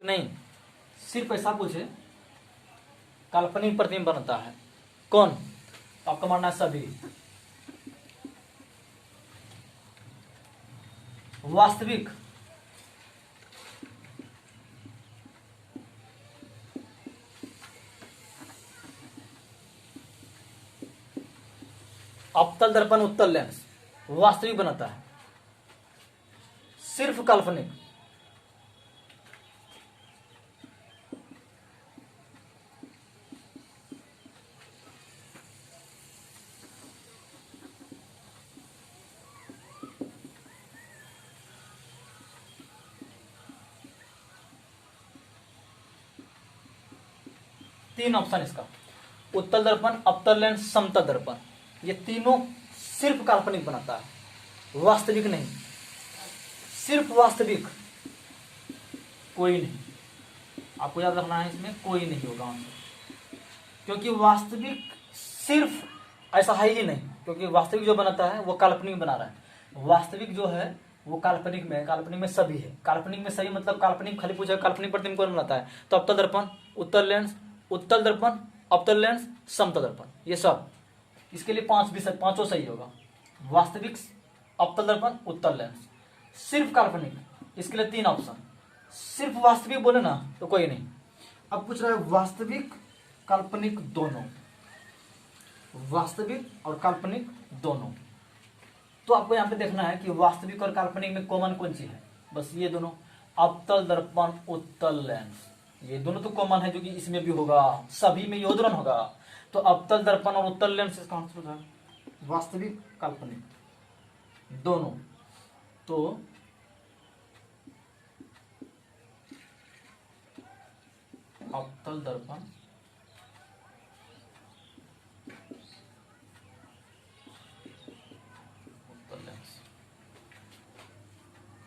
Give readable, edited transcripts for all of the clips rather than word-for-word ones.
नहीं, सिर्फ ऐसा पूछे काल्पनिक प्रतिबिंब बनता है कौन? आपका मानना है सभी। वास्तविक अवतल दर्पण उत्तल लेंस वास्तविक बनाता है, सिर्फ काल्पनिक तीन ऑप्शन इसका, उत्तल दर्पण, अवतल लेंस, समतल दर्पण, ये तीनों सिर्फ काल्पनिक बनाता है, वास्तविक नहीं। सिर्फ वास्तविक कोई नहीं, आपको याद रखना है, इसमें कोई नहीं होगा आंसर, क्योंकि वास्तविक सिर्फ ऐसा है ही नहीं, क्योंकि वास्तविक जो बनाता है वो काल्पनिक बना रहा है। वास्तविक जो है वो काल्पनिक में है, काल्पनिक में सभी है। काल्पनिक में सभी मतलब काल्पनिक खाली पूछा काल्पनिक प्रतिबिंब कौन बनाता है, तो अवतल दर्पण, उत्तल लेंस, उत्तल दर्पण, अवतल लेंस, समतल दर्पण, ये सब। इसके लिए पांचों सही होगा। वास्तविक, अवतल दर्पण, उत्तल लेंस। सिर्फ काल्पनिक, इसके लिए तीन ऑप्शन। सिर्फ वास्तविक बोले ना तो कोई नहीं। अब पूछ रहा है वास्तविक काल्पनिक दोनों, वास्तविक और काल्पनिक दोनों। तो आपको यहां पे देखना है कि वास्तविक और काल्पनिक में कॉमन कौन सी है, बस ये दोनों, अवतल दर्पण, उत्तल लेंस, ये दोनों तो कॉमन है जो कि इसमें भी होगा, सभी में योजन होगा। तो अवतल दर्पण और उत्तल लेंस इसका आंसर है, वास्तविक काल्पनिक दोनों। तो अवतल दर्पण, उत्तल लेंस,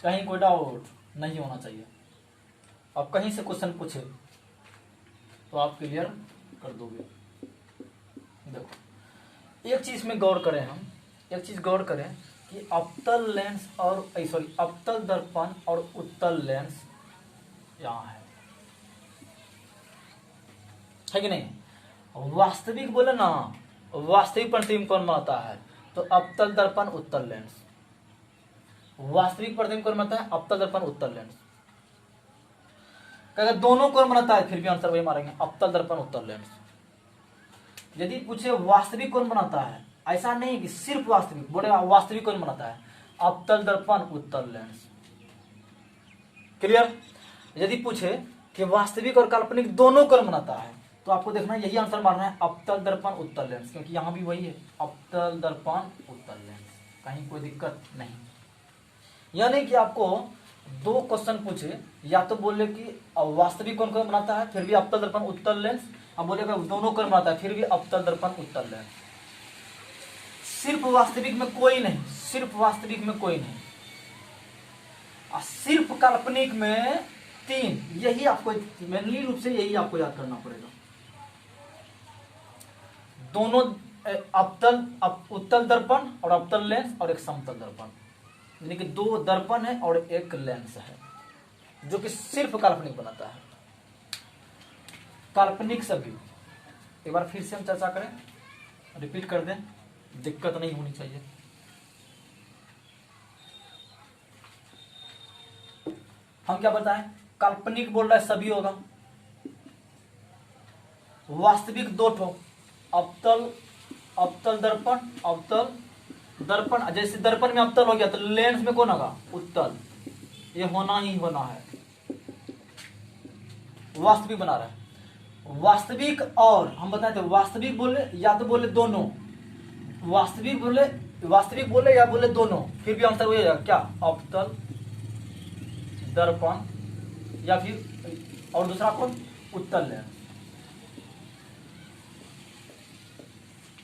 कहीं कोई डाउट नहीं होना चाहिए। अब कहीं से क्वेश्चन पूछे तो आप क्लियर कर दोगे। देखो एक चीज में गौर करें, हम एक चीज गौर करें कि अवतल लेंस और सॉरी अवतल दर्पण और उत्तल लेंस यहां है कि नहीं। वास्तविक बोले ना, वास्तविक प्रतिबिंब कौन बनाता है, तो अवतल दर्पण, उत्तल लेंस। वास्तविक प्रतिबिंब कौन बनाता है, अवतल दर्पण, उत्तल लेंस। अगर दोनों कौन बनाता है फिर भी आंसर वही मारेंगे, अवतल दर्पण, उत्तल लेंस। यदि पूछे वास्तविक कौन बनाता है, ऐसा नहीं कि सिर्फ वास्तविक बोले, वास्तविक कौन बनाता है, अवतल दर्पण, उत्तल लेंस। क्लियर। यदि पूछे कि वास्तविक और काल्पनिक दोनों कौन बनाता है, तो आपको देखना यही आंसर मारना है, अवतल दर्पण, उत्तल लेंस, क्योंकि यहां भी वही है, अवतल दर्पण, उत्तल लेंस, कहीं कोई दिक्कत नहीं। यानी कि आपको दो क्वेश्चन पूछे, या तो बोले कि वास्तविक कौन कौन बनाता है फिर भी अवतल दर्पण, उत्तल लेंस, अब बोलेगा दोनों कौन बनाता है फिर भी अवतल दर्पण, उत्तल लेंस। सिर्फ वास्तविक में कोई नहीं, सिर्फ वास्तविक में कोई नहीं, और सिर्फ काल्पनिक में तीन। यही आपको मेनली रूप से यही आपको याद करना पड़ेगा। दोनों अवतल, उत्तल दर्पण और अवतल लेंस, और एक समतल दर्पण, यानी कि दो दर्पण है और एक लेंस है, जो कि सिर्फ काल्पनिक बनाता है। काल्पनिक सभी, एक बार फिर से हम चर्चा करें, रिपीट कर दें, दिक्कत नहीं होनी चाहिए। हम क्या बताएं, काल्पनिक बोल रहा है सभी होगा, वास्तविक दो ठो, अवतल, अवतल दर्पण, अवतल दर्पण। जैसे दर्पण में अवतल हो गया तो लेंस में कौन होगा, उत्तल, ये होना ही होना है। वास्तविक बना रहा है, वास्तविक, और हम बताए थे वास्तविक बोले या तो बोले दोनों, वास्तविक बोले या बोले दोनों, फिर भी आंसर वही होगा, क्या, अवतल दर्पण, या फिर और दूसरा कौन, उत्तल लेंस।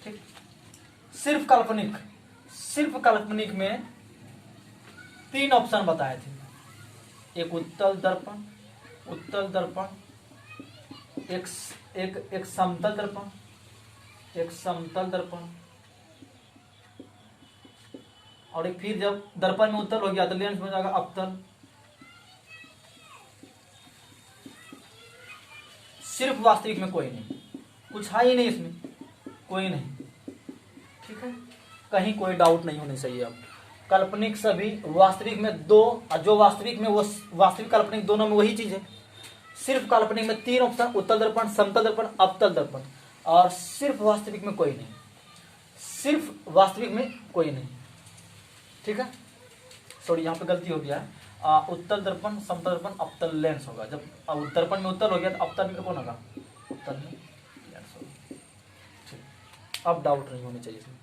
ठीक। सिर्फ काल्पनिक, सिर्फ काल्पनिक में तीन ऑप्शन बताए थे, एक उत्तल दर्पण, उत्तल दर्पण, एक समतल दर्पण, एक समतल दर्पण, और एक फिर जब दर्पण में उत्तल हो गया तो लेंस में जाएगा अवतल। सिर्फ वास्तविक में कोई नहीं, कुछ है ही नहीं इसमें, कोई नहीं। ठीक है, कहीं कोई डाउट नहीं होनी चाहिए। अब काल्पनिक सभी, वास्तविक में दो, जो वास्तविक में वो वास्तविक काल्पनिक दोनों में वही चीज है। सिर्फ काल्पनिक में 3 ऑप्शन, उत्तल दर्पण, समतल दर्पण, अवतल दर्पण, और सिर्फ वास्तविक में कोई नहीं, सिर्फ वास्तविक में कोई नहीं। ठीक है, सॉरी यहाँ पे गलती हो गया है, उत्तल दर्पण, समतल दर्पण, अवतल लेंस होगा। जब दर्पण में उत्तल हो गया तो अवतल में कौन होगा, उत्तल में लेंस होगा। ठीक, अब डाउट नहीं होनी चाहिए इसमें।